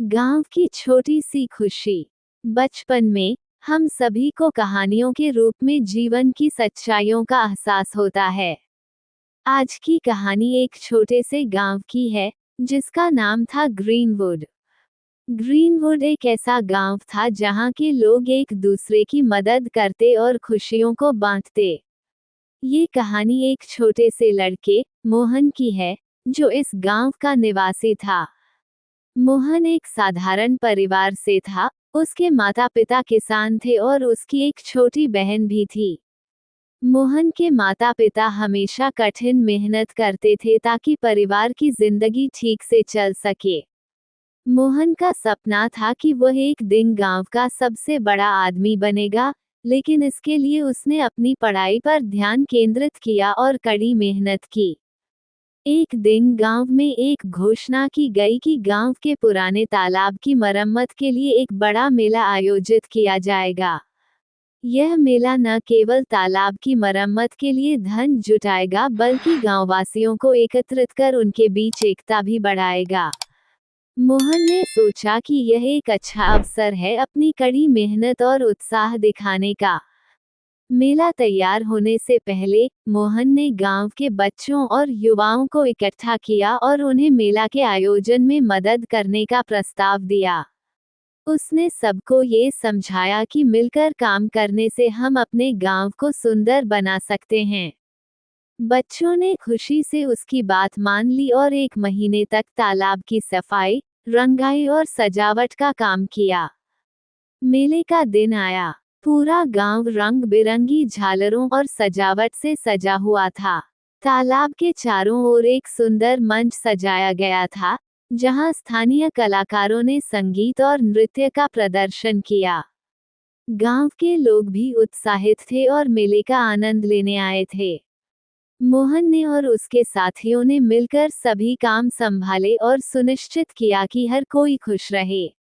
गांव की छोटी सी खुशी। बचपन में हम सभी को कहानियों के रूप में जीवन की सच्चाइयों का एहसास होता है। आज की कहानी एक छोटे से गांव की है, जिसका नाम था ग्रीनवुड। ग्रीनवुड एक ऐसा गांव था जहां के लोग एक दूसरे की मदद करते और खुशियों को बांटते। ये कहानी एक छोटे से लड़के, मोहन की है, जो इस गांव का निवासी था। मोहन एक साधारण परिवार से था। उसके माता पिता किसान थे और उसकी एक छोटी बहन भी थी। मोहन के माता पिता हमेशा कठिन मेहनत करते थे ताकि परिवार की जिंदगी ठीक से चल सके। मोहन का सपना था कि वह एक दिन गांव का सबसे बड़ा आदमी बनेगा, लेकिन इसके लिए उसने अपनी पढ़ाई पर ध्यान केंद्रित किया और कड़ी मेहनत की। एक दिन गांव में एक घोषणा की गई कि गांव के पुराने तालाब की मरम्मत के लिए एक बड़ा मेला आयोजित किया जाएगा। यह मेला न केवल तालाब की मरम्मत के लिए धन जुटाएगा, बल्कि गांववासियों को एकत्रित कर उनके बीच एकता भी बढ़ाएगा। मोहन ने सोचा कि यह एक अच्छा अवसर है अपनी कड़ी मेहनत और उत्साह दिखाने का। मेला तैयार होने से पहले मोहन ने गांव के बच्चों और युवाओं को इकट्ठा किया और उन्हें मेला के आयोजन में मदद करने का प्रस्ताव दिया। उसने सबको ये समझाया कि मिलकर काम करने से हम अपने गांव को सुंदर बना सकते हैं। बच्चों ने खुशी से उसकी बात मान ली और 1 महीने तक तालाब की सफाई, रंगाई और सजावट का काम किया। मेले का दिन आया। पूरा गांव रंग बिरंगी झालरों और सजावट से सजा हुआ था। तालाब के चारों ओर एक सुंदर मंच सजाया गया था, जहां स्थानीय कलाकारों ने संगीत और नृत्य का प्रदर्शन किया। गांव के लोग भी उत्साहित थे और मेले का आनंद लेने आए थे। मोहन ने और उसके साथियों ने मिलकर सभी काम संभाले और सुनिश्चित किया कि हर कोई खुश रहे।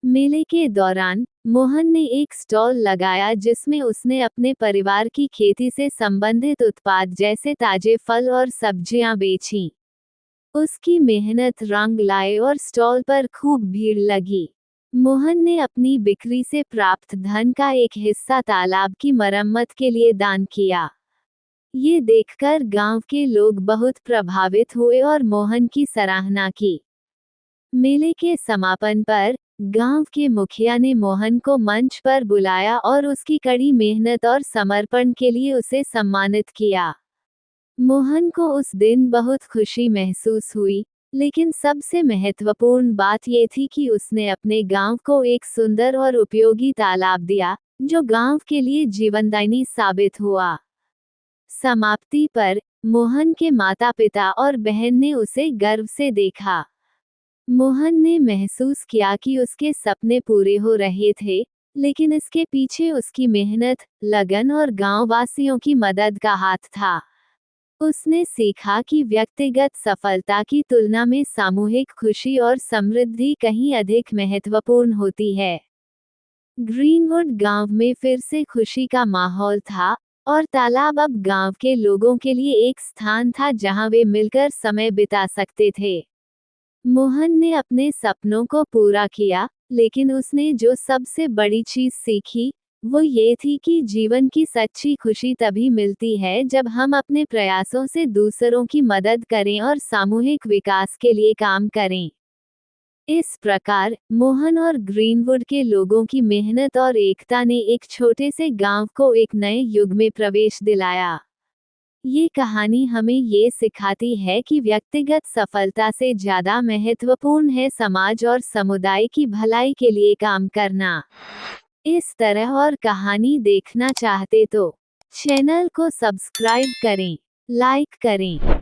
मेले के दौरान मोहन ने एक स्टॉल लगाया जिसमें उसने अपने परिवार की खेती से संबंधित उत्पाद जैसे ताजे फल और सब्जियां बेचीं। उसकी मेहनत रंग लाए और स्टॉल पर खूब भीड़ लगी। मोहन ने अपनी बिक्री से प्राप्त धन का एक हिस्सा तालाब की मरम्मत के लिए दान किया। ये देखकर गांव के लोग बहुत प्रभावित हुए और मोहन की सराहना की। मेले के समापन पर गांव के मुखिया ने मोहन को मंच पर बुलाया और उसकी कड़ी मेहनत और समर्पण के लिए उसे सम्मानित किया। मोहन को उस दिन बहुत खुशी महसूस हुई, लेकिन सबसे महत्वपूर्ण बात ये थी कि उसने अपने गांव को एक सुंदर और उपयोगी तालाब दिया, जो गांव के लिए जीवनदायिनी साबित हुआ। समाप्ति पर मोहन के माता-पिता और बहन ने उसे गर्व से देखा। मोहन ने महसूस किया कि उसके सपने पूरे हो रहे थे, लेकिन इसके पीछे उसकी मेहनत, लगन और गांववासियों की मदद का हाथ था। उसने सीखा कि व्यक्तिगत सफलता की तुलना में सामूहिक खुशी और समृद्धि कहीं अधिक महत्वपूर्ण होती है। ग्रीनवुड गांव में फिर से खुशी का माहौल था, और तालाब अब गांव के लोगों के लिए एक स्थान था जहां वे मिलकर समय बिता सकते थे। मोहन ने अपने सपनों को पूरा किया, लेकिन उसने जो सबसे बड़ी चीज सीखी, वो ये थी कि जीवन की सच्ची खुशी तभी मिलती है जब हम अपने प्रयासों से दूसरों की मदद करें और सामूहिक विकास के लिए काम करें। इस प्रकार मोहन और ग्रीनवुड के लोगों की मेहनत और एकता ने एक छोटे से गांव को एक नए युग में प्रवेश दिलाया। ये कहानी हमें ये सिखाती है कि व्यक्तिगत सफलता से ज्यादा महत्वपूर्ण है समाज और समुदाय की भलाई के लिए काम करना। इस तरह और कहानी देखना चाहते तो चैनल को सब्सक्राइब करें, लाइक करें